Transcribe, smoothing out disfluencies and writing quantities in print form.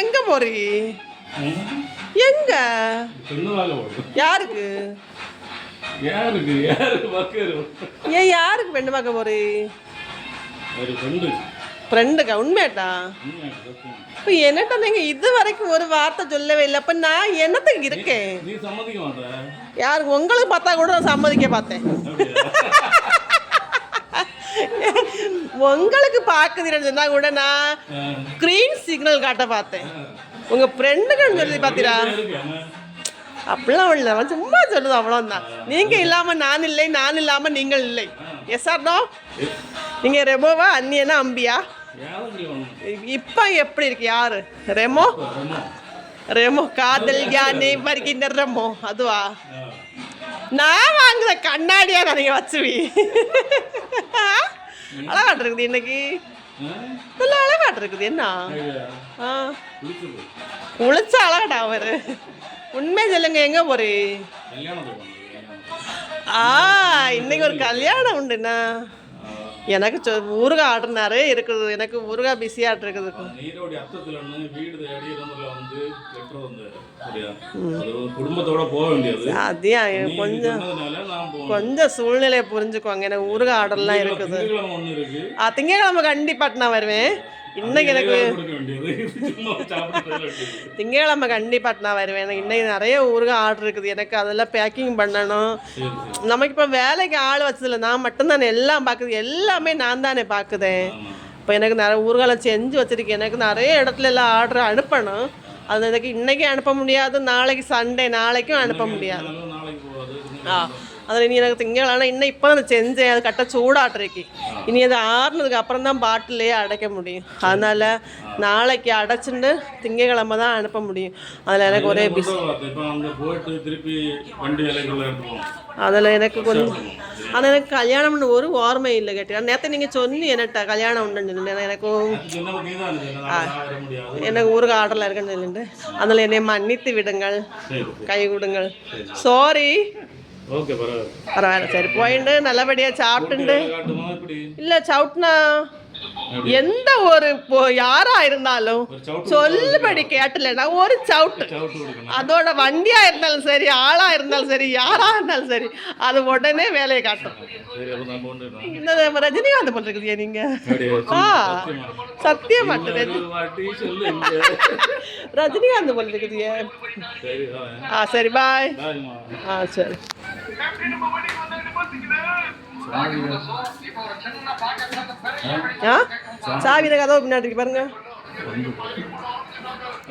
எங்க போறீ? எங்க? யாருக்கு? யாருக்கு ஏன் யாருக்கு பெண்ணு பார்க்க போறீ? ஃப்ரெண்டுக்கா? உண்மையாட்டா? இப்போ என்னட்ட நீங்க இது வரைக்கும் ஒரு வார்த்தை சொல்லவே இல்லை. அப்ப நான் என்னத்துக்கு இருக்கேன்? நீ சம்மதிக்க மாட்டே. யாருக்கு? உங்களுக்கு பார்த்தா கூட நான் சம்மதிக்க பார்த்தேன். உங்களுக்கு பார்க்குதுன்னு சொன்னா கூட நான் க்ரீன் சிக்னல் காட்ட பார்த்தேன். உங்க ஃப்ரெண்டுக்குன்னு சொல்லி பார்த்தீரா? அப்படிலாம் இல்லை, சும்மா சொல்லுது அவ்வளோதான். நீங்க இல்லாம நான் இல்லை, நான் இல்லாம நீங்கள் இல்லை. Yes or no? நீங்க ரெமோவா அண்ணியனா அம்பியா? இப்ப எப்படி இருக்கு? யாரு ரெமோ? ரெமோ காதல் யானை வருகின்ற ரெமோ அதுவா? நான் வாங்குற கண்ணாடியா நீங்க வச்சுவி. அழகாட்டு இருக்குது இன்னைக்கு, நல்ல அழகாட்டு இருக்குது. என்ன குளிச்ச அழகாட்டா அவரு? உண்மை சொல்லுங்க, எங்க போறீ? இன்னைக்கு ஒரு கல்யாணம் உண்டுண்ணா. எனக்கு ஊறுகாய் ஆர்டர்னாரு இருக்குது. எனக்கு ஊறுகாய் பிஸியாட்டு இருக்குது. அதையும் கொஞ்சம் சூழ்நிலையை புரிஞ்சுக்குவாங்க. எனக்கு ஊறுகாய் ஆர்டர்லாம் இருக்குது. திங்கக்கிழமை கண்டிப்பாட்டு நான் வருவேன். இன்னைக்கு எனக்கு திங்கக்கிழமை கண்டிப்பாட்டு நான் வருவேன். எனக்கு இன்னைக்கு நிறைய ஊறுகாய் ஆர்டர் இருக்குது. எனக்கு அதெல்லாம் பேக்கிங் பண்ணணும். நமக்கு இப்போ வேலைக்கு ஆள் வச்சதில்லை, நான் மட்டும்தானே எல்லாம் பார்க்குது. எல்லாமே நான் தானே பார்க்குதேன். இப்போ எனக்கு நிறைய ஊறுகாய் செஞ்சு வச்சுருக்கேன். எனக்கு நிறைய இடத்துல எல்லாம் ஆர்டர் அனுப்பணும். அது எனக்கு இன்றைக்கி அனுப்ப முடியாது, நாளைக்கு சண்டே நாளைக்கும் அனுப்ப முடியாது. அதில் இனி எனக்கு திங்கக்கிழமை இன்னும் இப்போ தான் செஞ்சேன். அது கட்ட சூடாட்டிருக்கு. இனி அது ஆறுனதுக்கு அப்புறம் தான் பாட்டிலேயே அடைக்க முடியும். அதனால் நாளைக்கு அடைச்சிட்டு திங்கக்கிழமை தான் அனுப்ப முடியும். அதில் எனக்கு ஒரே பிஸி. அதில் எனக்கு கொஞ்சம் ஆனால் எனக்கு கல்யாணம்னு ஒரு ஓர்மை இல்லை. கேட்டேன் நேற்று நீங்கள் சொல்லி என்னட்ட கல்யாணம் உண்டுன்னு சொல்லிட்டு எனக்கு ஊருக்கு ஆர்டரில் இருக்குன்னு சொல்லிட்டு அதில் என்னை மன்னித்து விடுங்கள், கை கொடுங்கள். சாரி. பரவாயில்ல, சரி போயிட்டு நல்லபடியாக சாப்பிட்டுண்டு. இல்லை சவுட்னா எந்த ஒரு யாரா இருந்தாலும் சொல்லுபடி கேட்டலன்னா ஒரு சவுட்டு. அதோட வண்டியா இருந்தாலும் சரி, ஆளா இருந்தாலும் சரி, யாரா இருந்தாலும் சரி, அது உடனே வேலையை காட்டும். இந்த ரஜினிகாந்த் பண்ணிருக்குதியா நீங்க? சத்தியமாட்டு ரஜினிகாந்த் பண்ணிருக்குதியா? சரி பாய். சரி. சாவி கதவு பின்னாடி பாருங்க.